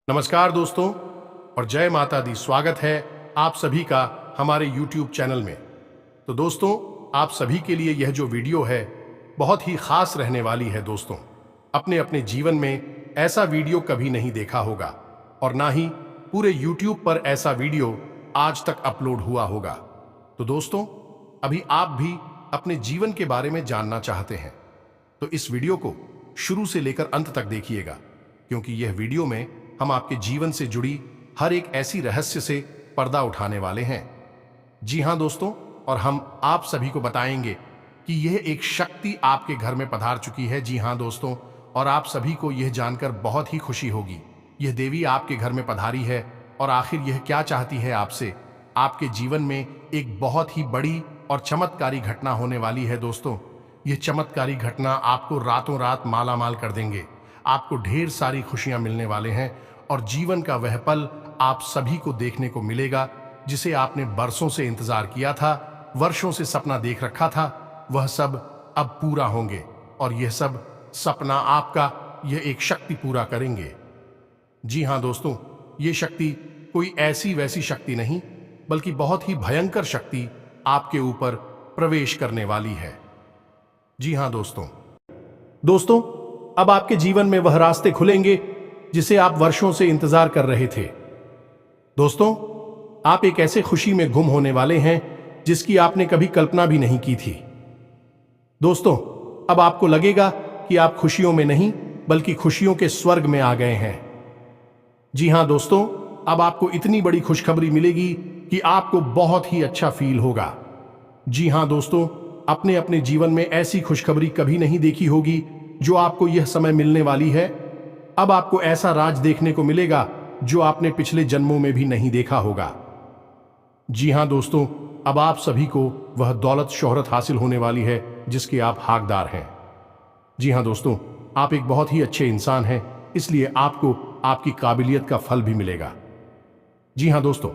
नमस्कार दोस्तों और जय माता दी। स्वागत है आप सभी का हमारे YouTube चैनल में। तो दोस्तों, आप सभी के लिए यह जो वीडियो है बहुत ही खास रहने वाली है। दोस्तों, अपने अपने जीवन में ऐसा वीडियो कभी नहीं देखा होगा और ना ही पूरे YouTube पर ऐसा वीडियो आज तक अपलोड हुआ होगा। तो दोस्तों, अभी आप भी अपने जीवन के बारे में जानना चाहते हैं तो इस वीडियो को शुरू से लेकर अंत तक देखिएगा, क्योंकि यह वीडियो में हम आपके जीवन से जुड़ी हर एक ऐसी रहस्य से पर्दा उठाने वाले हैं। जी हां दोस्तों, और हम आप सभी को बताएंगे कि यह एक शक्ति आपके घर में पधार चुकी है। जी हां दोस्तों, और आप सभी को यह जानकर बहुत ही खुशी होगी, यह देवी आपके घर में पधारी है और आखिर यह क्या चाहती है आपसे। आपके जीवन में एक बहुत ही बड़ी और चमत्कारी घटना होने वाली है। दोस्तों, यह चमत्कारी घटना आपको रातों रात मालामाल कर देंगे। आपको ढेर सारी खुशियां मिलने वाले हैं और जीवन का वह पल आप सभी को देखने को मिलेगा जिसे आपने बरसों से इंतजार किया था, वर्षों से सपना देख रखा था। वह सब अब पूरा होंगे और यह सब सपना आपका यह एक शक्ति पूरा करेंगे। जी हां दोस्तों, ये शक्ति कोई ऐसी वैसी शक्ति नहीं, बल्कि बहुत ही भयंकर शक्ति आपके ऊपर प्रवेश करने वाली है। जी हां दोस्तों, अब आपके जीवन में वह रास्ते खुलेंगे जिसे आप वर्षों से इंतजार कर रहे थे। दोस्तों, आप एक ऐसे खुशी में गुम होने वाले हैं जिसकी आपने कभी कल्पना भी नहीं की थी। दोस्तों, अब आपको लगेगा कि आप खुशियों में नहीं बल्कि खुशियों के स्वर्ग में आ गए हैं। जी हां दोस्तों, अब आपको इतनी बड़ी खुशखबरी मिलेगी कि आपको बहुत ही अच्छा फील होगा। जी हां दोस्तों, अपने अपने जीवन में ऐसी खुशखबरी कभी नहीं देखी होगी जो आपको यह समय मिलने वाली है। अब आपको ऐसा राज देखने को मिलेगा जो आपने पिछले जन्मों में भी नहीं देखा होगा। जी हां दोस्तों, अब आप सभी को वह दौलत शोहरत हासिल होने वाली है जिसके आप हकदार हैं। जी हां दोस्तों, आप एक बहुत ही अच्छे इंसान हैं, इसलिए आपको आपकी काबिलियत का फल भी मिलेगा। जी हां दोस्तों,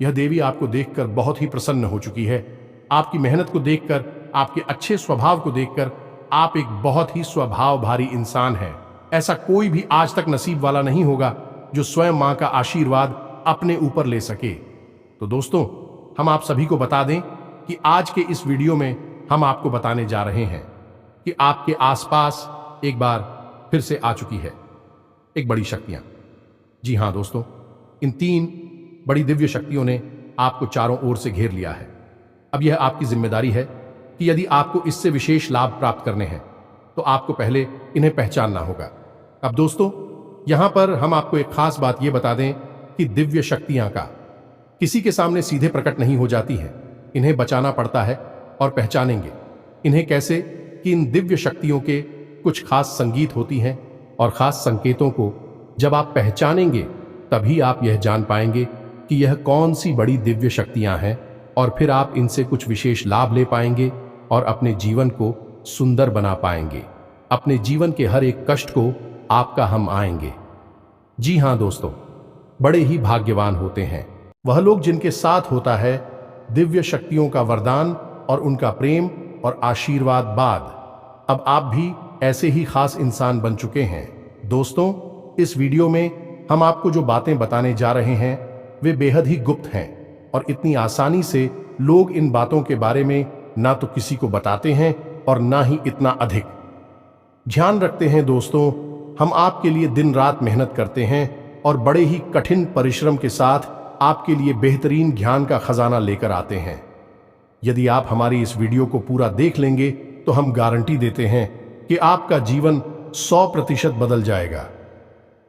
यह देवी आपको देखकर बहुत ही प्रसन्न हो चुकी है। आपकी मेहनत को देखकर, आपके अच्छे स्वभाव को देखकर आप एक बहुत ही स्वभाव भारी इंसान हैं। ऐसा कोई भी आज तक नसीब वाला नहीं होगा जो स्वयं मां का आशीर्वाद अपने ऊपर ले सके। तो दोस्तों, हम आप सभी को बता दें कि आज के इस वीडियो में हम आपको बताने जा रहे हैं कि आपके आसपास एक बार फिर से आ चुकी है एक बड़ी शक्तियां। जी हां दोस्तों, इन 3 बड़ी दिव्य शक्तियों ने आपको चारों ओर से घेर लिया है। अब यह आपकी जिम्मेदारी है कि यदि आपको इससे विशेष लाभ प्राप्त करने हैं तो आपको पहले इन्हें पहचानना होगा। अब दोस्तों, यहां पर हम आपको एक खास बात यह बता दें कि दिव्य शक्तियां का किसी के सामने सीधे प्रकट नहीं हो जाती हैं। इन्हें बचाना पड़ता है। और पहचानेंगे इन्हें कैसे कि इन दिव्य शक्तियों के कुछ खास संगीत होती हैं और खास संकेतों को जब आप पहचानेंगे तभी आप यह जान पाएंगे कि यह कौन सी बड़ी दिव्य शक्तियां हैं, और फिर आप इनसे कुछ विशेष लाभ ले पाएंगे और अपने जीवन को सुंदर बना पाएंगे। अपने जीवन के हर एक कष्ट को आपका हम आएंगे। जी हां दोस्तों, बड़े ही भाग्यवान होते हैं वह लोग जिनके साथ होता है दिव्य शक्तियों का वरदान और उनका प्रेम और आशीर्वाद बाद। अब आप भी ऐसे ही खास इंसान बन चुके हैं। दोस्तों, इस वीडियो में हम आपको जो बातें बताने जा रहे हैं वे बेहद ही गुप्त हैं और इतनी आसानी से लोग इन बातों के बारे में ना तो किसी को बताते हैं और ना ही इतना अधिक ध्यान रखते हैं। दोस्तों, हम आपके लिए दिन रात मेहनत करते हैं और बड़े ही कठिन परिश्रम के साथ आपके लिए बेहतरीन ज्ञान का खजाना लेकर आते हैं। यदि आप हमारी इस वीडियो को पूरा देख लेंगे तो हम गारंटी देते हैं कि आपका जीवन 100% बदल जाएगा,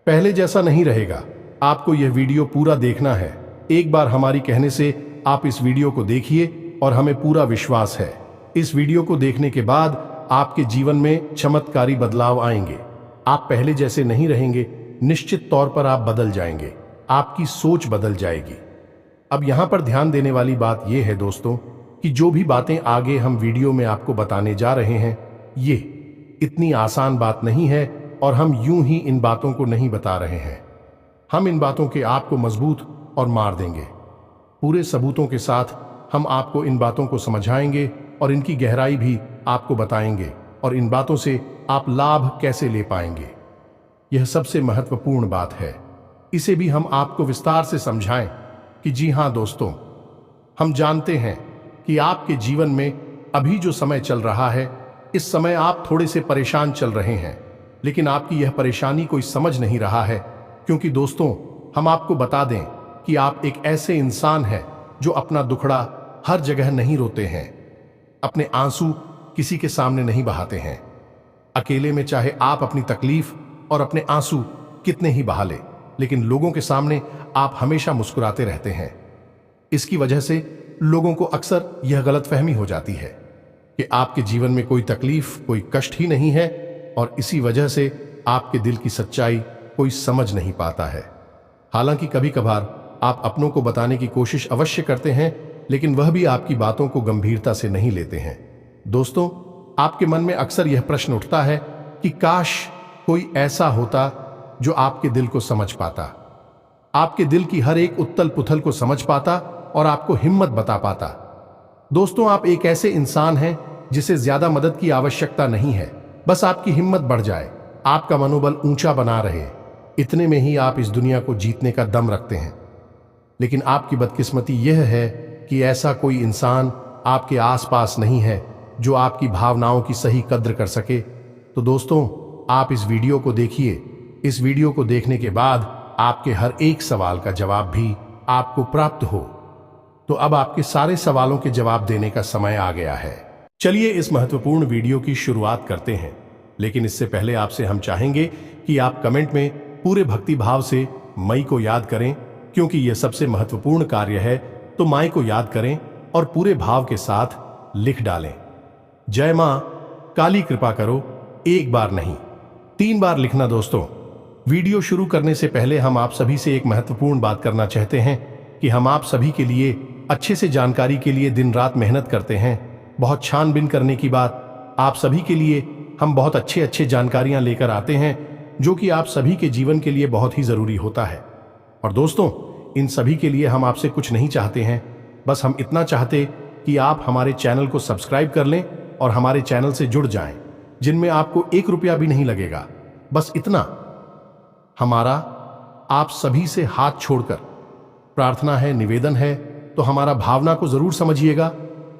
पहले जैसा नहीं रहेगा। आपको यह वीडियो पूरा देखना है। एक बार हमारी कहने से आप इस वीडियो को देखिए और हमें पूरा विश्वास है इस वीडियो को देखने के बाद आपके जीवन में चमत्कारी बदलाव आएंगे। आप पहले जैसे नहीं रहेंगे, निश्चित तौर पर आप बदल जाएंगे, आपकी सोच बदल जाएगी। अब यहां पर ध्यान देने वाली बात यह है दोस्तों कि जो भी बातें आगे हम वीडियो में आपको बताने जा रहे हैं ये इतनी आसान बात नहीं है और हम यूं ही इन बातों को नहीं बता रहे हैं। हम इन बातों के आपको मजबूत और मार देंगे। पूरे सबूतों के साथ हम आपको इन बातों को समझाएंगे और इनकी गहराई भी आपको बताएंगे और इन बातों से आप लाभ कैसे ले पाएंगे। यह सबसे महत्वपूर्ण बात है। इसे भी हम आपको विस्तार से समझाएं कि जी हां दोस्तों, हम जानते हैं कि आपके जीवन में अभी जो समय चल रहा है, इस समय आप थोड़े से परेशान चल रहे हैं, लेकिन आपकी यह परेशानी कोई समझ नहीं रहा है। क्योंकि दोस्तों, हम आपको बता दें कि आप एक ऐसे इंसान हैं जो अपना दुखड़ा हर जगह नहीं रोते हैं, अपने आंसू किसी के सामने नहीं बहाते हैं। अकेले में चाहे आप अपनी तकलीफ और अपने आंसू कितने ही बहा ले, लेकिन लोगों के सामने आप हमेशा मुस्कुराते रहते हैं। इसकी वजह से लोगों को अक्सर यह गलतफहमी हो जाती है कि आपके जीवन में कोई तकलीफ, कोई कष्ट ही नहीं है, और इसी वजह से आपके दिल की सच्चाई कोई समझ नहीं पाता है। हालांकि कभी कभार आप अपनों को बताने की कोशिश अवश्य करते हैं, लेकिन वह भी आपकी बातों को गंभीरता से नहीं लेते हैं। दोस्तों, आपके मन में अक्सर यह प्रश्न उठता है कि काश कोई ऐसा होता जो आपके दिल को समझ पाता, आपके दिल की हर एक उथल पुथल को समझ पाता और आपको हिम्मत बता पाता। दोस्तों, आप एक ऐसे इंसान हैं जिसे ज्यादा मदद की आवश्यकता नहीं है, बस आपकी हिम्मत बढ़ जाए, आपका मनोबल ऊंचा बना रहे, इतने में ही आप इस दुनिया को जीतने का दम रखते हैं। लेकिन आपकी बदकिस्मती यह है कि ऐसा कोई इंसान आपके आसपास नहीं है जो आपकी भावनाओं की सही कद्र कर सके। तो दोस्तों, आप इस वीडियो को देखिए। इस वीडियो को देखने के बाद आपके हर एक सवाल का जवाब भी आपको प्राप्त हो। तो अब आपके सारे सवालों के जवाब देने का समय आ गया है। चलिए इस महत्वपूर्ण वीडियो की शुरुआत करते हैं, लेकिन इससे पहले आपसे हम चाहेंगे कि आप कमेंट में पूरे भक्ति भाव से मई को याद करें, क्योंकि यह सबसे महत्वपूर्ण कार्य है। तो माई को याद करें और पूरे भाव के साथ लिख डालें, जय मां काली कृपा करो। एक बार नहीं, 3 बार लिखना। दोस्तों, वीडियो शुरू करने से पहले हम आप सभी से एक महत्वपूर्ण बात करना चाहते हैं कि हम आप सभी के लिए अच्छे से जानकारी के लिए दिन रात मेहनत करते हैं। बहुत छानबीन करने की बात, आप सभी के लिए हम बहुत अच्छे जानकारियां लेकर आते हैं जो कि आप सभी के जीवन के लिए बहुत ही जरूरी होता है। और दोस्तों, इन सभी के लिए हम आपसे कुछ नहीं चाहते हैं, बस हम इतना चाहते कि आप हमारे चैनल को सब्सक्राइब कर लें और हमारे चैनल से जुड़ जाएं, जिनमें आपको 1 रुपया भी नहीं लगेगा। बस इतना हमारा आप सभी से हाथ छोड़कर प्रार्थना है, निवेदन है। तो हमारा भावना को जरूर समझिएगा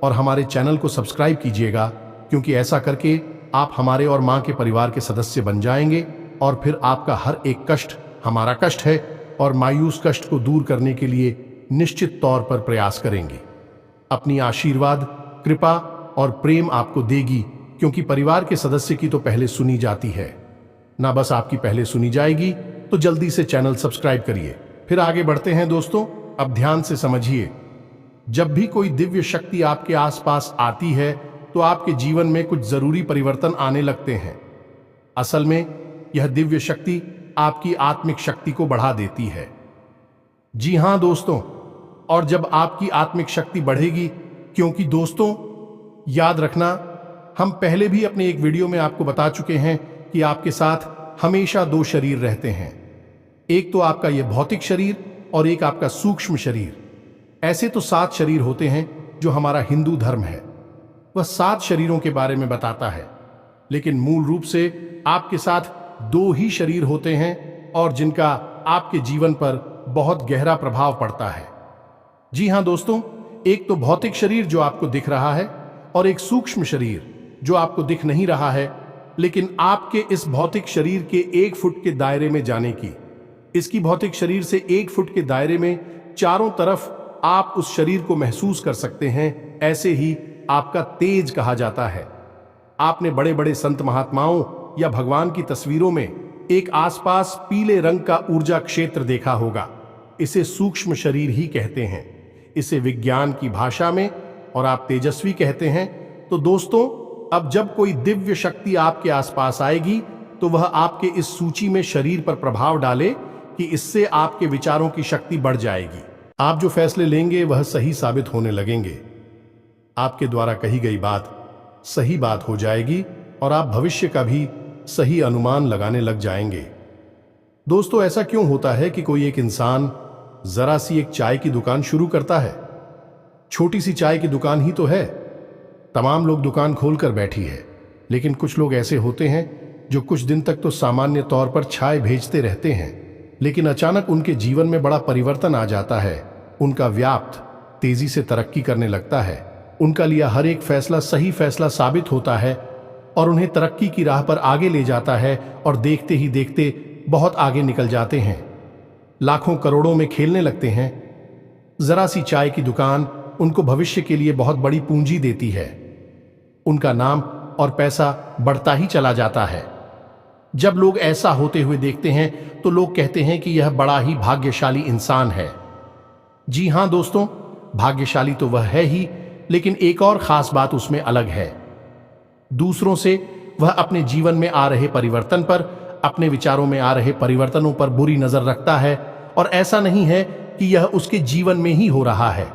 और हमारे चैनल को सब्सक्राइब कीजिएगा, क्योंकि ऐसा करके आप हमारे और मां के परिवार के सदस्य बन जाएंगे और फिर आपका हर एक कष्ट हमारा कष्ट है और मायूस कष्ट को दूर करने के लिए निश्चित तौर पर प्रयास करेंगे। अपनी आशीर्वाद, कृपा और प्रेम आपको देगी, क्योंकि परिवार के सदस्य की तो पहले सुनी जाती है ना, बस आपकी पहले सुनी जाएगी। तो जल्दी से चैनल सब्सक्राइब करिए। फिर आगे बढ़ते हैं। दोस्तों, अब ध्यान से समझिए, जब भी कोई दिव्य शक्ति आपके आसपास आती है तो आपके जीवन में कुछ जरूरी परिवर्तन आने लगते हैं। असल में यह दिव्य शक्ति आपकी आत्मिक शक्ति को बढ़ा देती है। जी हां दोस्तों, और जब आपकी आत्मिक शक्ति बढ़ेगी, क्योंकि दोस्तों याद रखना, हम पहले भी अपने एक वीडियो में आपको बता चुके हैं कि आपके साथ हमेशा 2 शरीर रहते हैं। एक तो आपका यह भौतिक शरीर और एक आपका सूक्ष्म शरीर। ऐसे तो 7 शरीर होते हैं जो हमारा हिंदू धर्म है, वह 7 शरीरों के बारे में बताता है। लेकिन मूल रूप से आपके साथ 2 ही शरीर होते हैं और जिनका आपके जीवन पर बहुत गहरा प्रभाव पड़ता है। जी हां दोस्तों, एक तो भौतिक शरीर जो आपको दिख रहा है और एक सूक्ष्म शरीर जो आपको दिख नहीं रहा है, लेकिन आपके इस भौतिक शरीर के 1 फुट के दायरे में जाने की, इसकी भौतिक शरीर से 1 फुट के दायरे में चारों तरफ आप उस शरीर को महसूस कर सकते हैं। ऐसे ही आपका तेज कहा जाता है। आपने बड़े बड़े संत महात्माओं या भगवान की तस्वीरों में एक आसपास पीले रंग का ऊर्जा क्षेत्र देखा होगा। इसे सूक्ष्म शरीर ही कहते हैं, इसे विज्ञान की भाषा में, और आप तेजस्वी कहते हैं। तो दोस्तों, अब जब कोई दिव्य शक्ति आपके आसपास आएगी तो वह आपके इस सूची में शरीर पर प्रभाव डाले कि इससे आपके विचारों की शक्ति बढ़ जाएगी। आप जो फैसले लेंगे वह सही साबित होने लगेंगे। आपके द्वारा कही गई बात सही बात हो जाएगी और आप भविष्य का भी सही अनुमान लगाने लग जाएंगे। दोस्तों, ऐसा क्यों होता है कि कोई एक इंसान जरा सी एक चाय की दुकान शुरू करता है? छोटी सी चाय की दुकान ही तो है, तमाम लोग दुकान खोलकर बैठी है। लेकिन कुछ लोग ऐसे होते हैं जो कुछ दिन तक तो सामान्य तौर पर चाय भेजते रहते हैं, लेकिन अचानक उनके जीवन में बड़ा परिवर्तन आ जाता है। उनका व्याप्त तेजी से तरक्की करने लगता है। उनका लिया हर एक फैसला सही फैसला साबित होता है और उन्हें तरक्की की राह पर आगे ले जाता है और देखते ही देखते बहुत आगे निकल जाते हैं। लाखों करोड़ों में खेलने लगते हैं। जरा सी चाय की दुकान उनको भविष्य के लिए बहुत बड़ी पूंजी देती है। उनका नाम और पैसा बढ़ता ही चला जाता है। जब लोग ऐसा होते हुए देखते हैं तो लोग कहते हैं कि यह बड़ा ही भाग्यशाली इंसान है। जी हां दोस्तों, भाग्यशाली तो वह है ही, लेकिन एक और खास बात उसमें अलग है। दूसरों से वह अपने जीवन में आ रहे परिवर्तन पर, अपने विचारों में आ रहे परिवर्तनों पर बुरी नजर रखता है। और ऐसा नहीं है कि यह उसके जीवन में ही हो रहा है।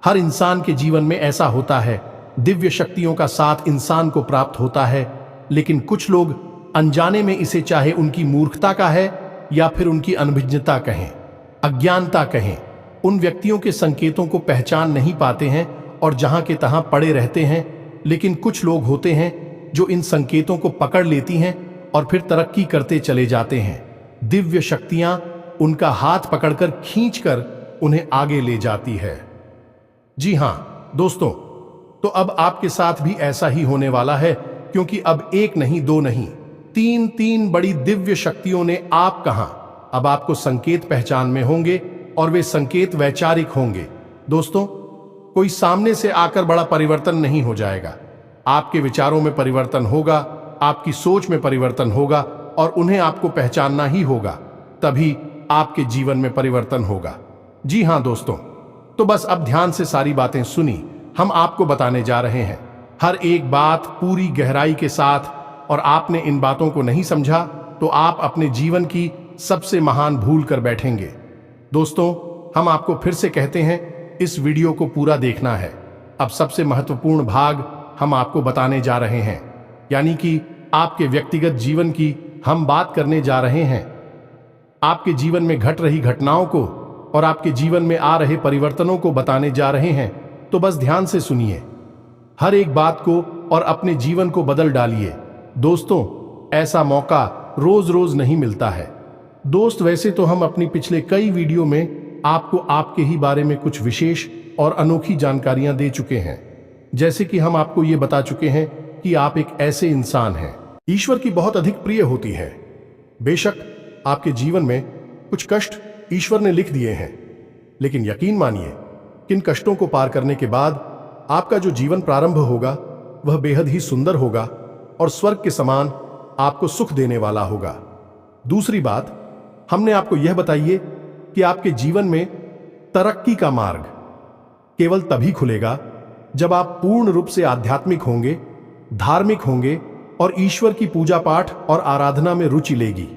हर इंसान के जीवन में ऐसा होता है। दिव्य शक्तियों का साथ इंसान को प्राप्त होता है, लेकिन कुछ लोग अनजाने में इसे, चाहे उनकी मूर्खता का है या फिर उनकी अनभिज्ञता कहें, अज्ञानता कहें, उन व्यक्तियों के संकेतों को पहचान नहीं पाते हैं और जहां के तहां पड़े रहते हैं। लेकिन कुछ लोग होते हैं जो इन संकेतों को पकड़ लेती हैं और फिर तरक्की करते चले जाते हैं। दिव्य शक्तियां उनका हाथ पकड़कर खींचकर उन्हें आगे ले जाती है। जी हां दोस्तों, तो अब आपके साथ भी ऐसा ही होने वाला है, क्योंकि अब एक नहीं, दो नहीं, तीन बड़ी दिव्य शक्तियों ने आप कहां, अब आपको संकेत पहचान में होंगे और वे संकेत वैचारिक होंगे। दोस्तों, कोई सामने से आकर बड़ा परिवर्तन नहीं हो जाएगा। आपके विचारों में परिवर्तन होगा, आपकी सोच में परिवर्तन होगा और उन्हें आपको पहचानना ही होगा, तभी आपके जीवन में परिवर्तन होगा। जी हां दोस्तों, तो बस अब ध्यान से सारी बातें सुनी, हम आपको बताने जा रहे हैं हर एक बात पूरी गहराई के साथ। और आपने इन बातों को नहीं समझा तो आप अपने जीवन की सबसे महान भूल कर बैठेंगे। दोस्तों, हम आपको फिर से कहते हैं, इस वीडियो को पूरा देखना है। अब सबसे महत्वपूर्ण भाग हम आपको बताने जा रहे हैं, यानी कि आपके व्यक्तिगत जीवन की हम बात करने जा रहे हैं। आपके जीवन में घट रही घटनाओं को और आपके जीवन में आ रहे परिवर्तनों को बताने जा रहे हैं। तो बस ध्यान से सुनिए हर एक बात को और अपने जीवन को बदल डालिए। दोस्तों, ऐसा मौका रोज रोज नहीं मिलता है। दोस्त, वैसे तो हम अपनी पिछले कई वीडियो में आपको आपके ही बारे में कुछ विशेष और अनोखी जानकारियां दे चुके हैं। जैसे कि हम आपको ये बता चुके हैं कि आप एक ऐसे इंसान हैं ईश्वर की बहुत अधिक प्रिय होती है। बेशक आपके जीवन में कुछ कष्ट ईश्वर ने लिख दिए हैं, लेकिन यकीन मानिए किन कष्टों को पार करने के बाद आपका जो जीवन प्रारंभ होगा वह बेहद ही सुंदर होगा और स्वर्ग के समान आपको सुख देने वाला होगा। दूसरी बात, हमने आपको यह बताइए कि आपके जीवन में तरक्की का मार्ग केवल तभी खुलेगा जब आप पूर्ण रूप से आध्यात्मिक होंगे, धार्मिक होंगे और ईश्वर की पूजा पाठ और आराधना में रुचि लेगी।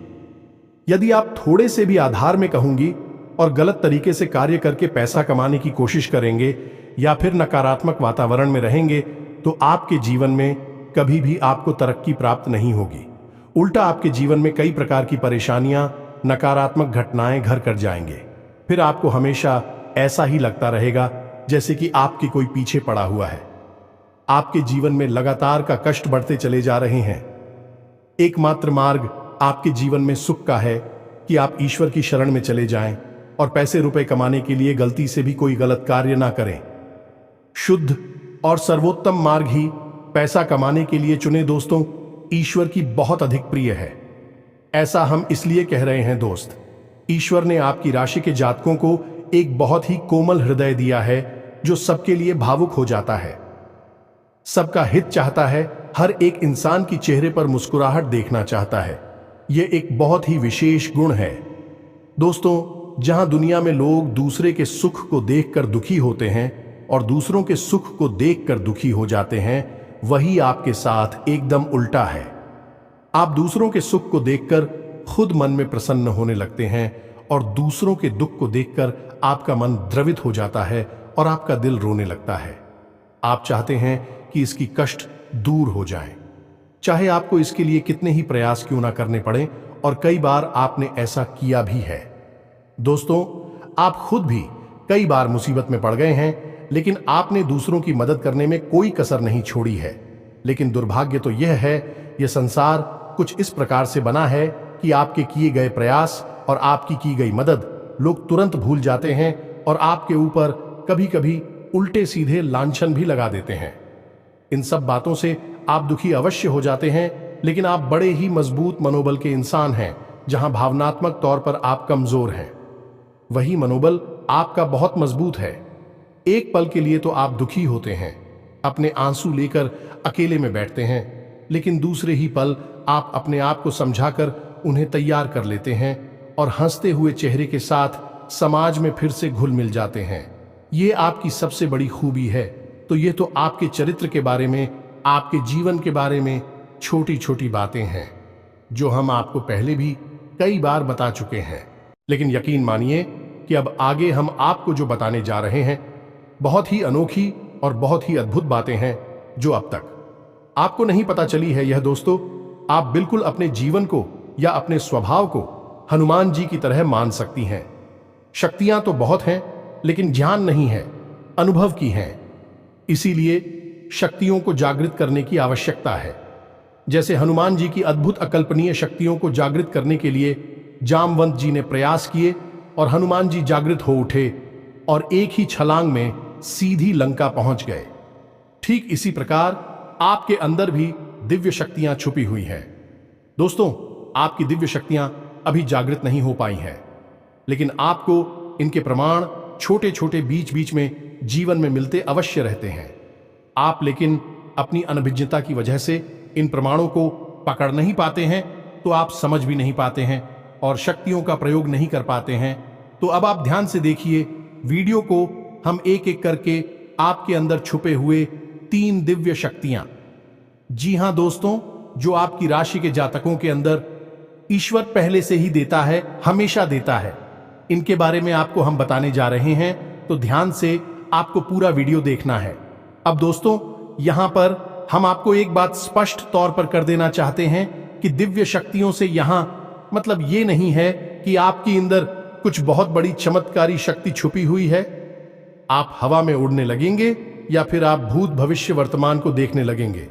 यदि आप थोड़े से भी आधार में कहूंगी और गलत तरीके से कार्य करके पैसा कमाने की कोशिश करेंगे या फिर नकारात्मक वातावरण में रहेंगे, तो आपके जीवन में कभी भी आपको तरक्की प्राप्त नहीं होगी। उल्टा आपके जीवन में कई प्रकार की परेशानियां, नकारात्मक घटनाएं घर कर जाएंगे। फिर आपको हमेशा ऐसा ही लगता रहेगा जैसे कि आपके कोई पीछे पड़ा हुआ है। आपके जीवन में लगातार का कष्ट बढ़ते चले जा रहे हैं। एकमात्र मार्ग आपके जीवन में सुख का है कि आप ईश्वर की शरण में चले जाएं और पैसे रुपए कमाने के लिए गलती से भी कोई गलत कार्य ना करें। शुद्ध और सर्वोत्तम मार्ग ही पैसा कमाने के लिए चुने। दोस्तों, ईश्वर की बहुत अधिक प्रिय है। ऐसा हम इसलिए कह रहे हैं दोस्त, ईश्वर ने आपकी राशि के जातकों को एक बहुत ही कोमल हृदय दिया है जो सबके लिए भावुक हो जाता है, सबका हित चाहता है, हर एक इंसान की चेहरे पर मुस्कुराहट देखना चाहता है। यह एक बहुत ही विशेष गुण है। दोस्तों, जहां दुनिया में लोग दूसरे के सुख को देखकर दुखी होते हैं और दूसरों के सुख को देखकर दुखी हो जाते हैं, वही आपके साथ एकदम उल्टा है। आप दूसरों के सुख को देखकर खुद मन में प्रसन्न होने लगते हैं और दूसरों के दुख को देखकर आपका मन द्रवित हो जाता है और आपका दिल रोने लगता है। आप चाहते हैं कि इसकी कष्ट दूर हो जाए, चाहे आपको इसके लिए कितने ही प्रयास क्यों ना करने पड़े, और कई बार आपने ऐसा किया भी है। दोस्तों, आप खुद भी कई बार मुसीबत में पड़ गए हैं, लेकिन आपने दूसरों की मदद करने में कोई कसर नहीं छोड़ी है। लेकिन दुर्भाग्य तो यह है, यह संसार कुछ इस प्रकार से बना है कि कि आपके किए गए प्रयास और आपकी की गई मदद लोग तुरंत भूल जाते हैं और आपके ऊपर कभी कभी उल्टे सीधे लांछन भी लगा देते हैं। इन सब बातों से आप दुखी अवश्य हो जाते हैं, लेकिन आप बड़े ही मजबूत मनोबल के इंसान हैं। जहां भावनात्मक तौर पर आप कमजोर हैं, वही मनोबल आपका बहुत मजबूत है। एक पल के लिए तो आप दुखी होते हैं, अपने आंसू लेकर अकेले में बैठते हैं, लेकिन दूसरे ही पल आप अपने आप को समझाकर उन्हें तैयार कर लेते हैं और हंसते हुए चेहरे के साथ समाज में फिर से घुल मिल जाते हैं। ये आपकी सबसे बड़ी खूबी है। तो ये तो आपके चरित्र के बारे में, आपके जीवन के बारे में छोटी छोटी बातें हैं जो हम आपको पहले भी कई बार बता चुके हैं। लेकिन यकीन मानिए कि अब आगे हम आपको जो बताने जा रहे हैं बहुत ही अनोखी और बहुत ही अद्भुत बातें हैं जो अब तक आपको नहीं पता चली है। यह दोस्तों, आप बिल्कुल अपने जीवन को या अपने स्वभाव को हनुमान जी की तरह मान सकती हैं। शक्तियां तो बहुत हैं, लेकिन ज्ञान नहीं है, अनुभव की हैं। इसीलिए शक्तियों को जागृत करने की आवश्यकता है। जैसे हनुमान जी की अद्भुत अकल्पनीय शक्तियों को जागृत करने के लिए जामवंत जी ने प्रयास किए और हनुमान जी जागृत हो उठे और एक ही छलांग में सीधी लंका पहुंच गए। ठीक इसी प्रकार आपके अंदर भी दिव्य शक्तियां छुपी हुई हैं। दोस्तों, आपकी दिव्य शक्तियां अभी जागृत नहीं हो पाई हैं, लेकिन आपको इनके प्रमाण छोटे छोटे बीच बीच में जीवन में मिलते अवश्य रहते हैं। आप लेकिन अपनी अनभिज्ञता की वजह से इन प्रमाणों को पकड़ नहीं पाते हैं, तो आप समझ भी नहीं पाते हैं और शक्तियों का प्रयोग नहीं कर पाते हैं। तो अब आप ध्यान से देखिए वीडियो को, हम एक एक करके आपके अंदर छुपे हुए 3 दिव्य शक्तियां, जी हां दोस्तों, जो आपकी राशि के जातकों के अंदर ईश्वर पहले से ही देता है, हमेशा देता है, इनके बारे में आपको हम बताने जा रहे हैं। तो ध्यान से आपको पूरा वीडियो देखना है। अब दोस्तों, यहां पर हम आपको एक बात स्पष्ट तौर पर कर देना चाहते हैं कि दिव्य शक्तियों से यहां मतलब ये नहीं है कि आपके अंदर कुछ बहुत बड़ी चमत्कारी शक्ति छुपी हुई है। आप हवा में उड़ने लगेंगे या फिर आप भूत भविष्य वर्तमान को देखने लगेंगे,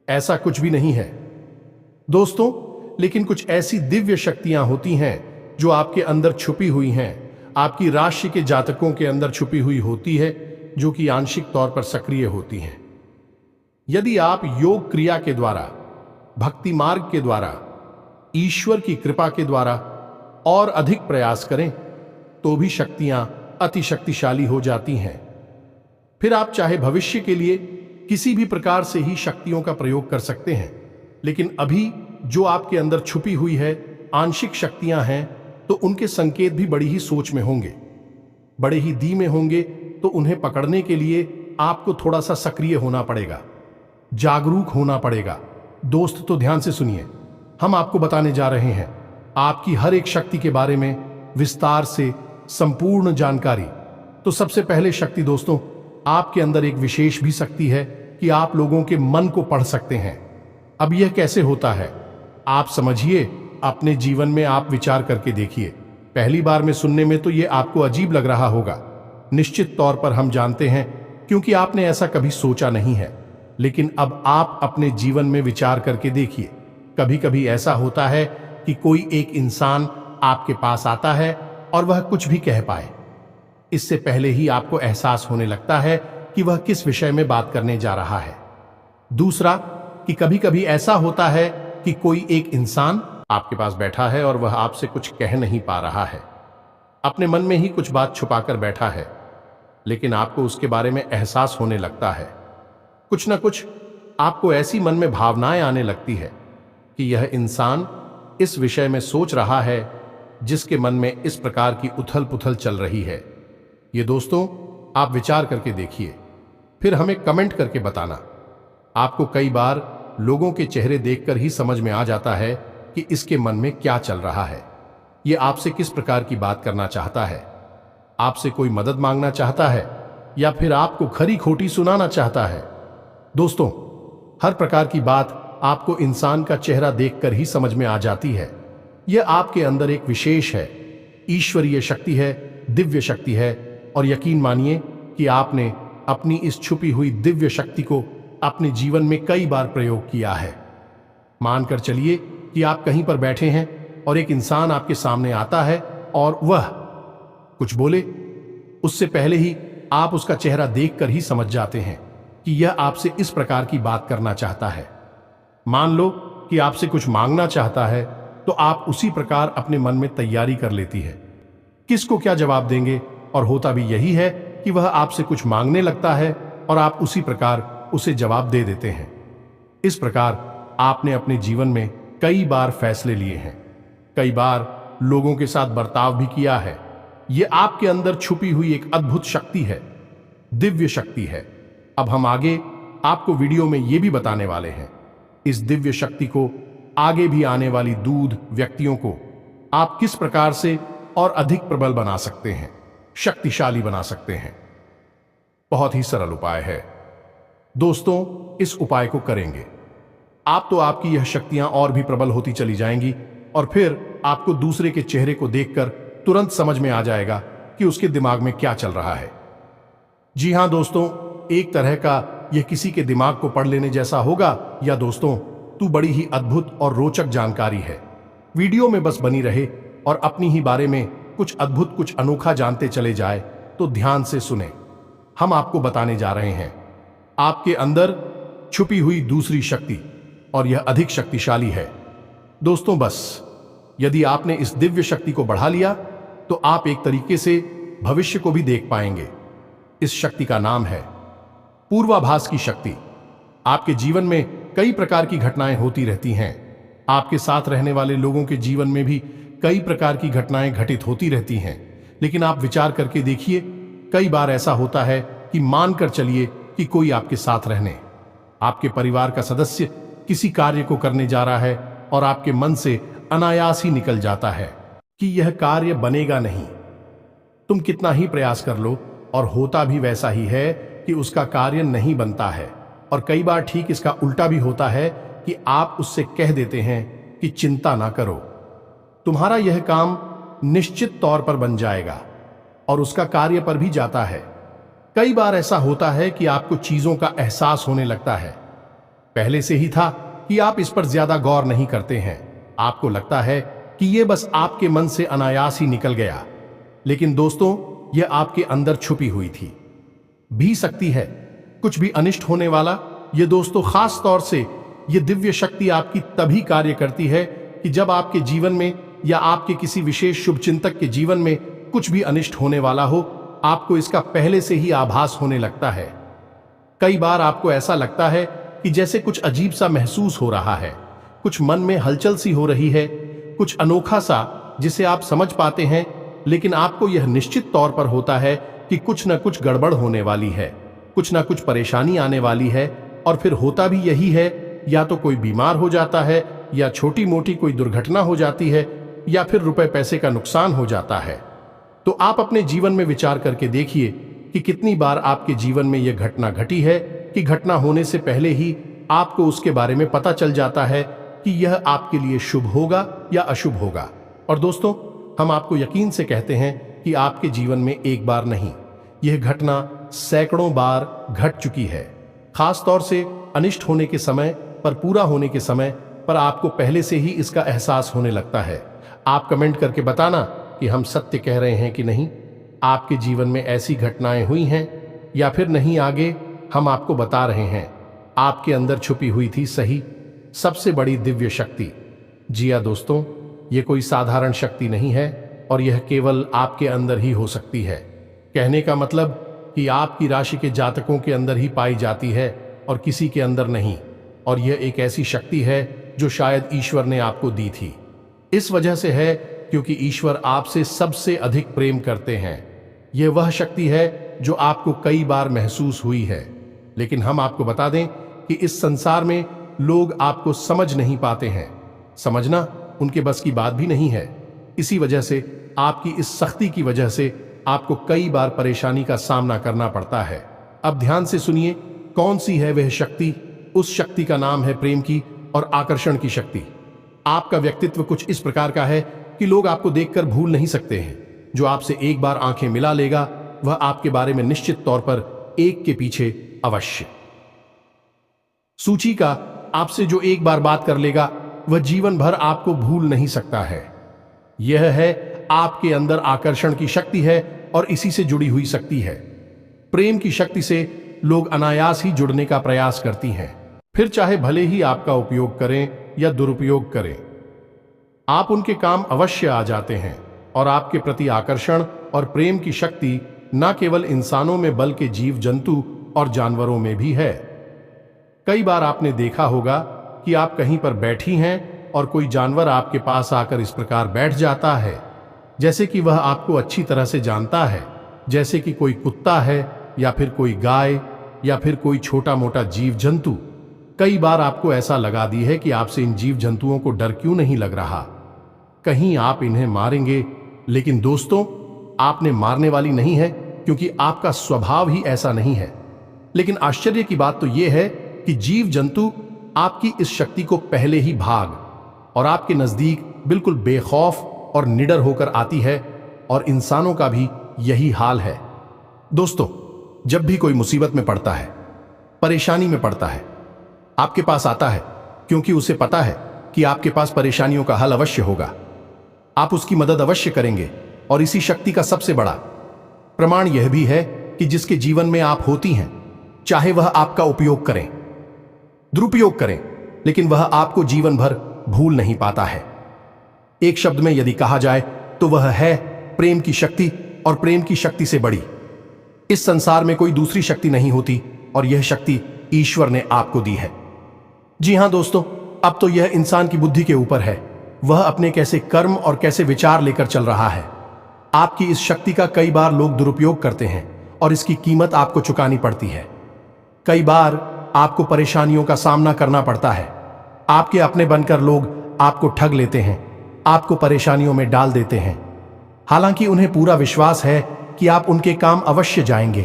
ऐसा कुछ भी नहीं है दोस्तों। लेकिन कुछ ऐसी दिव्य शक्तियां होती हैं जो आपके अंदर छुपी हुई हैं, आपकी राशि के जातकों के अंदर छुपी हुई होती है, जो कि आंशिक तौर पर सक्रिय होती हैं। यदि आप योग क्रिया के द्वारा, भक्ति मार्ग के द्वारा, ईश्वर की कृपा के द्वारा और अधिक प्रयास करें तो भी शक्तियां अति शक्तिशाली हो जाती हैं। फिर आप चाहे भविष्य के लिए किसी भी प्रकार से ही शक्तियों का प्रयोग कर सकते हैं, लेकिन अभी जो आपके अंदर छुपी हुई है आंशिक शक्तियां हैं, तो उनके संकेत भी बड़ी ही सोच में होंगे, बड़े ही धीमे होंगे। तो उन्हें पकड़ने के लिए आपको थोड़ा सा सक्रिय होना पड़ेगा, जागरूक होना पड़ेगा। दोस्त, तो ध्यान से सुनिए, हम आपको बताने जा रहे हैं आपकी हर एक शक्ति के बारे में विस्तार से संपूर्ण जानकारी। तो सबसे पहले शक्ति दोस्तों, आपके अंदर एक विशेष भी शक्ति है कि आप लोगों के मन को पढ़ सकते हैं। अब यह कैसे होता है आप समझिए, अपने जीवन में आप विचार करके देखिए। पहली बार में सुनने में तो यह आपको अजीब लग रहा होगा, निश्चित तौर पर हम जानते हैं, क्योंकि आपने ऐसा कभी सोचा नहीं है। लेकिन अब आप अपने जीवन में विचार करके देखिए। कभी कभी ऐसा होता है कि कोई एक इंसान आपके पास आता है और वह कुछ भी कह पाए, इससे पहले ही आपको एहसास होने लगता है कि वह किस विषय में बात करने जा रहा है। दूसरा, कि कभी कभी ऐसा होता है कि कोई एक इंसान आपके पास बैठा है और वह आपसे कुछ कह नहीं पा रहा है, अपने मन में ही कुछ बात छुपाकर बैठा है, लेकिन आपको उसके बारे में एहसास होने लगता है। कुछ ना कुछ आपको ऐसी मन में भावनाएं आने लगती है कि यह इंसान इस विषय में सोच रहा है जिसके मन में इस प्रकार की उथल पुथल चल रही है। ये दोस्तों, आप विचार करके देखिए, फिर हमें कमेंट करके बताना। आपको कई बार लोगों के चेहरे देखकर ही समझ में आ जाता है कि इसके मन में क्या चल रहा है, ये आपसे किस प्रकार की बात करना चाहता है, आपसे कोई मदद मांगना चाहता है या फिर आपको खरी खोटी सुनाना चाहता है। दोस्तों, हर प्रकार की बात आपको इंसान का चेहरा देखकर ही समझ में आ जाती है। यह आपके अंदर एक विशेष है, ईश्वरीय शक्ति है, दिव्य शक्ति है। और यकीन मानिए कि आपने अपनी इस छुपी हुई दिव्य शक्ति को अपने जीवन में कई बार प्रयोग किया है। मानकर चलिए कि आप कहीं पर बैठे हैं और एक इंसान आपके सामने आता है और वह कुछ बोले, उससे पहले ही आप उसका चेहरा देखकर ही समझ जाते हैं कि यह आपसे इस प्रकार की बात करना चाहता है। मान लो कि आपसे कुछ मांगना चाहता है, तो आप उसी प्रकार अपने मन में तैयारी कर लेती है किसको क्या जवाब देंगे, और होता भी यही है कि वह आपसे कुछ मांगने लगता है और आप उसी प्रकार उसे जवाब दे देते हैं। इस प्रकार आपने अपने जीवन में कई बार फैसले लिए हैं, कई बार लोगों के साथ बर्ताव भी किया है। यह आपके अंदर छुपी हुई एक अद्भुत शक्ति है, दिव्य शक्ति है। अब हम आगे आपको वीडियो में यह भी बताने वाले हैं, इस दिव्य शक्ति को आगे भी आने वाली दूध व्यक्तियों को आप किस प्रकार से और अधिक प्रबल बना सकते हैं, शक्तिशाली बना सकते हैं। बहुत ही सरल उपाय है दोस्तों, इस उपाय को करेंगे आप तो आपकी यह शक्तियां और भी प्रबल होती चली जाएंगी और फिर आपको दूसरे के चेहरे को देखकर तुरंत समझ में आ जाएगा कि उसके दिमाग में क्या चल रहा है। जी हां दोस्तों, एक तरह का यह किसी के दिमाग को पढ़ लेने जैसा होगा, या दोस्तों तू बड़ी ही अद्भुत और रोचक जानकारी है। वीडियो में बस बनी रहे और अपनी ही बारे में कुछ अद्भुत कुछ अनोखा जानते चले जाए तो ध्यान से सुने। हम आपको बताने जा रहे हैं आपके अंदर छुपी हुई दूसरी शक्ति, और यह अधिक शक्तिशाली है। दोस्तों बस यदि आपने इस दिव्य शक्ति को बढ़ा लिया तो आप एक तरीके से भविष्य को भी देख पाएंगे। इस शक्ति का नाम है पूर्वाभास की शक्ति। आपके जीवन में कई प्रकार की घटनाएं होती रहती हैं, आपके साथ रहने वाले लोगों के जीवन में भी कई प्रकार की घटनाएं घटित होती रहती हैं, लेकिन आप विचार करके देखिए, कई बार ऐसा होता है कि मानकर चलिए कि कोई आपके साथ रहने, आपके परिवार का सदस्य किसी कार्य को करने जा रहा है और आपके मन से अनायास ही निकल जाता है कि यह कार्य बनेगा नहीं। तुम कितना ही प्रयास कर लो और होता भी वैसा ही है कि उसका कार्य नहीं बनता है। और कई बार ठीक इसका उल्टा भी होता है कि आप उससे कह देते हैं कि चिंता ना करो, तुम्हारा यह काम निश्चित तौर पर बन जाएगा, और उसका कार्य पर भी जाता है। कई बार ऐसा होता है कि आपको चीजों का एहसास होने लगता है, पहले से ही था कि आप इस पर ज्यादा गौर नहीं करते हैं, आपको लगता है कि यह बस आपके मन से अनायास ही निकल गया, लेकिन दोस्तों यह आपके अंदर छुपी हुई थी भी सकती है कुछ भी अनिष्ट होने वाला। ये दोस्तों खास तौर से ये दिव्य शक्ति आपकी तभी कार्य करती है कि जब आपके जीवन में या आपके किसी विशेष शुभचिंतक के जीवन में कुछ भी अनिष्ट होने वाला हो, आपको इसका पहले से ही आभास होने लगता है। कई बार आपको ऐसा लगता है कि जैसे कुछ अजीब सा महसूस हो रहा है, कुछ मन में हलचल सी हो रही है, कुछ अनोखा सा जिसे आप समझ पाते हैं, लेकिन आपको यह निश्चित तौर पर होता है कि कुछ न कुछ गड़बड़ होने वाली है, कुछ ना कुछ परेशानी आने वाली है। और फिर होता भी यही है, या तो कोई बीमार हो जाता है, या छोटी मोटी कोई दुर्घटना हो जाती है, या फिर रुपए पैसे का नुकसान हो जाता है। तो आप अपने जीवन में विचार करके देखिए कि कितनी बार आपके जीवन में यह घटना घटी है कि घटना होने से पहले ही आपको उसके बारे में पता चल जाता है कि यह आपके लिए शुभ होगा या अशुभ होगा। और दोस्तों हम आपको यकीन से कहते हैं कि आपके जीवन में एक बार नहीं, यह घटना सैकड़ों बार घट चुकी है। खास तौर से अनिष्ट होने के समय पर, पूरा होने के समय पर आपको पहले से ही इसका एहसास होने लगता है। आप कमेंट करके बताना कि हम सत्य कह रहे हैं कि नहीं, आपके जीवन में ऐसी घटनाएं हुई हैं या फिर नहीं। आगे हम आपको बता रहे हैं आपके अंदर छुपी हुई थी सही सबसे बड़ी दिव्य शक्ति। जी हाँ दोस्तों, ये कोई साधारण शक्ति नहीं है और यह केवल आपके अंदर ही हो सकती है। कहने का मतलब कि आपकी राशि के जातकों के अंदर ही पाई जाती है और किसी के अंदर नहीं। और यह एक ऐसी शक्ति है जो शायद ईश्वर ने आपको दी थी। इस वजह से है क्योंकि ईश्वर आपसे सबसे अधिक प्रेम करते हैं। यह वह शक्ति है जो आपको कई बार महसूस हुई है, लेकिन हम आपको बता दें कि इस संसार में लोग आपको समझ नहीं पाते हैं। समझना उनके बस की बात भी नहीं है। इसी वजह से आपकी इस सख्ती की वजह से आपको कई बार परेशानी का सामना करना पड़ता है। अब ध्यान से सुनिए कौन सी है वह शक्ति। उस शक्ति का नाम है प्रेम की और आकर्षण की शक्ति। आपका व्यक्तित्व कुछ इस प्रकार का है कि लोग आपको देखकर भूल नहीं सकते हैं। जो आपसे एक बार आंखें मिला लेगा वह आपके बारे में निश्चित तौर पर एक के पीछे अवश्य। सूची का आपसे जो एक बार बात कर लेगा वह जीवन भर आपको भूल नहीं सकता है। यह है आपके अंदर आकर्षण की शक्ति है और इसी से जुड़ी हुई शक्ति है। प्रेम की शक्ति से लोग अनायास ही जुड़ने का प्रयास करती हैं, फिर चाहे भले ही आपका उपयोग करें या दुरुपयोग करें। आप उनके काम अवश्य आ जाते हैं और आपके प्रति आकर्षण और प्रेम की शक्ति न केवल इंसानों में बल्कि जीव जंतु और जानवरों में भी है। कई बार आपने देखा होगा कि आप कहीं पर बैठी हैं और कोई जानवर आपके पास आकर इस प्रकार बैठ जाता है जैसे कि वह आपको अच्छी तरह से जानता है, जैसे कि कोई कुत्ता है या फिर कोई गाय या फिर कोई छोटा मोटा जीव जंतु। कई बार आपको ऐसा लगा दी है कि आपसे इन जीव जंतुओं को डर क्यों नहीं लग रहा, कहीं आप इन्हें मारेंगे। लेकिन दोस्तों, आपने मारने वाली नहीं है, क्योंकि आपका स्वभाव ही ऐसा नहीं है। लेकिन आश्चर्य की बात तो यह है कि जीव जंतु आपकी इस शक्ति को पहले ही भाग और आपके नजदीक बिल्कुल बेखौफ और निडर होकर आती है, और इंसानों का भी यही हाल है। दोस्तों, जब भी कोई मुसीबत में पड़ता है, परेशानी में पड़ता है, आपके पास आता है क्योंकि उसे पता है कि आपके पास परेशानियों का हल अवश्य होगा। आप उसकी मदद अवश्य करेंगे, और इसी शक्ति का सबसे बड़ा प्रमाण यह भी है कि जिसके जीवन में आप होती हैं, चाहे वह आपका उपयोग करें, दुरुपयोग करें, लेकिन वह आपको जीवन भर भूल नहीं पाता है। एक शब्द में यदि कहा जाए तो वह है प्रेम की शक्ति, और प्रेम की शक्ति से बड़ी इस संसार में कोई दूसरी शक्ति नहीं होती, और यह शक्ति ईश्वर ने आपको दी है। जी हां दोस्तों, अब तो यह इंसान की बुद्धि के ऊपर है, वह अपने कैसे कर्म और कैसे विचार लेकर चल रहा है। आपकी इस शक्ति का कई बार लोग दुरुपयोग करते हैं और इसकी कीमत आपको चुकानी पड़ती है। कई बार आपको परेशानियों का सामना करना पड़ता है। आपके अपने बनकर लोग आपको ठग लेते हैं, आपको परेशानियों में डाल देते हैं, हालांकि उन्हें पूरा विश्वास है कि आप उनके काम अवश्य जाएंगे,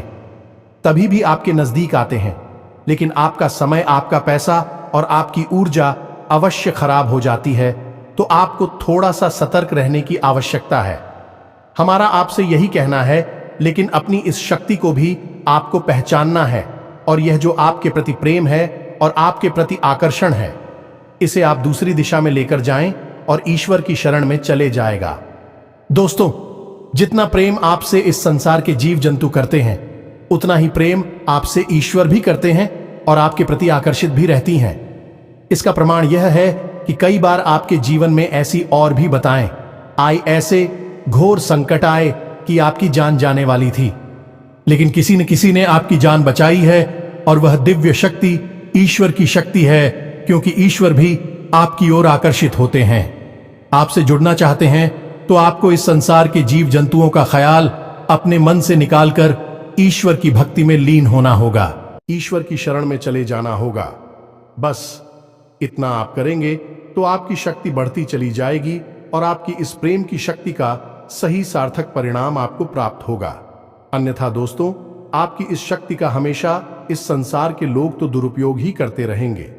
तभी भी आपके नजदीक आते हैं। लेकिन आपका समय, आपका पैसा और आपकी ऊर्जा अवश्य खराब हो जाती है, तो आपको थोड़ा सा सतर्क रहने की आवश्यकता है। हमारा आपसे यही कहना है, लेकिन अपनी इस शक्ति को भी आपको पहचानना है, और यह जो आपके प्रति प्रेम है और आपके प्रति आकर्षण है, इसे आप दूसरी दिशा में लेकर जाएं और ईश्वर की शरण में चले जाएगा। दोस्तों, जितना प्रेम आपसे इस संसार के जीव जंतु करते हैं, उतना ही प्रेम आपसे ईश्वर भी करते हैं और आपके प्रति आकर्षित भी रहती हैं। इसका प्रमाण यह है कि कई बार आपके जीवन में ऐसी और भी बताएं आई, ऐसे घोर संकट आए कि आपकी जान जाने वाली थी, लेकिन किसी न किसी ने आपकी जान बचाई है, और वह दिव्य शक्ति ईश्वर की शक्ति है, क्योंकि ईश्वर भी आपकी ओर आकर्षित होते हैं। आपसे जुड़ना चाहते हैं तो आपको इस संसार के जीव जंतुओं का ख्याल अपने मन से निकालकर ईश्वर की भक्ति में लीन होना होगा, ईश्वर की शरण में चले जाना होगा। बस इतना आप करेंगे तो आपकी शक्ति बढ़ती चली जाएगी, और आपकी इस प्रेम की शक्ति का सही सार्थक परिणाम आपको प्राप्त होगा। अन्यथा दोस्तों, आपकी इस शक्ति का हमेशा इस संसार के लोग तो दुरुपयोग ही करते रहेंगे,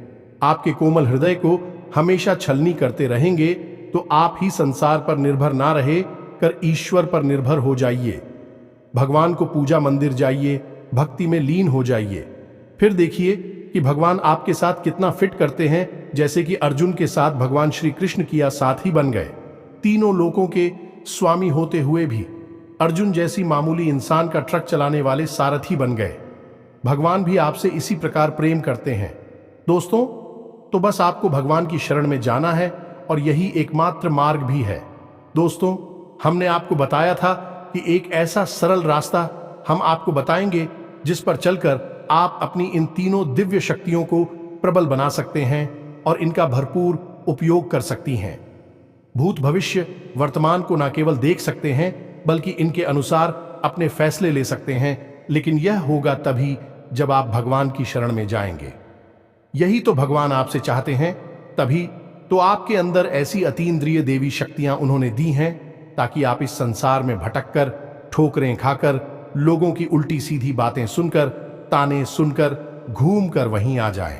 आपके कोमल हृदय को हमेशा छलनी करते रहेंगे। तो आप ही संसार पर निर्भर ना रहे कर ईश्वर पर निर्भर हो जाइए। भगवान को पूजा मंदिर जाइए, भक्ति में लीन हो जाइए, फिर देखिए कि भगवान आपके साथ कितना फिट करते हैं। जैसे कि अर्जुन के साथ भगवान श्री कृष्ण किया साथी बन गए, तीनों लोकों के स्वामी होते हुए भी अर्जुन जैसी मामूली इंसान का ट्रक चलाने वाले सारथी बन गए। भगवान भी आपसे इसी प्रकार प्रेम करते हैं। दोस्तों, तो बस आपको भगवान की शरण में जाना है, और यही एकमात्र मार्ग भी है। दोस्तों, हमने आपको बताया था कि एक ऐसा सरल रास्ता हम आपको बताएंगे जिस पर चलकर आप अपनी इन तीनों दिव्य शक्तियों को प्रबल बना सकते हैं और इनका भरपूर उपयोग कर सकती हैं। भूत, भविष्य, वर्तमान को न केवल देख सकते हैं बल्कि इनके अनुसार अपने फैसले ले सकते हैं, लेकिन यह होगा तभी जब आप भगवान की शरण में जाएंगे। यही तो भगवान आपसे चाहते हैं, तभी तो आपके अंदर ऐसी अतीन्द्रिय देवी शक्तियां उन्होंने दी हैं, ताकि आप इस संसार में भटककर, ठोकरें खाकर, लोगों की उल्टी सीधी बातें सुनकर, ताने सुनकर, घूम कर वहीं आ जाएं।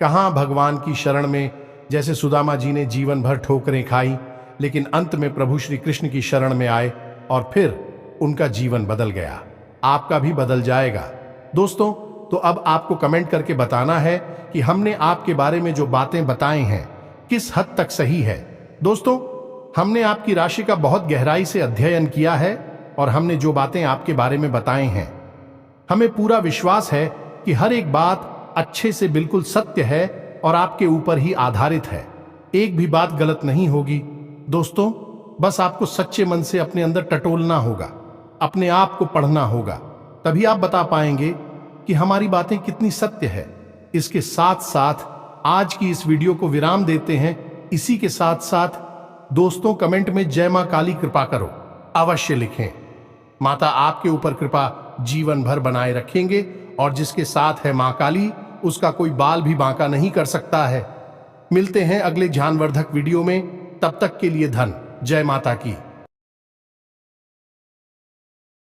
कहां भगवान की शरण में, जैसे सुदामा जी ने जीवन भर ठोकरें खाई, लेकिन अंत में प्रभु श्री कृष्ण की शरण में आए और फिर उनका जीवन बदल गया। आपका भी बदल जाएगा। दोस्तों, तो अब आपको कमेंट करके बताना है कि हमने आपके बारे में जो बातें बताए हैं किस हद तक सही है। दोस्तों, हमने आपकी राशि का बहुत गहराई से अध्ययन किया है और हमने जो बातें आपके बारे में बताए हैं, हमें पूरा विश्वास है कि हर एक बात अच्छे से बिल्कुल सत्य है और आपके ऊपर ही आधारित है। एक भी बात गलत नहीं होगी। दोस्तों, बस आपको सच्चे मन से अपने अंदर टटोलना होगा, अपने आप को पढ़ना होगा, तभी आप बता पाएंगे कि हमारी बातें कितनी सत्य है। इसके साथ साथ आज की इस वीडियो को विराम देते हैं। इसी के साथ साथ दोस्तों, कमेंट में जय मां काली कृपा करो अवश्य लिखें। माता आपके ऊपर कृपा जीवन भर बनाए रखेंगे और जिसके साथ है मां काली, उसका कोई बाल भी बांका नहीं कर सकता है। मिलते हैं अगले ज्ञानवर्धक वीडियो में, तब तक के लिए धन जय माता की।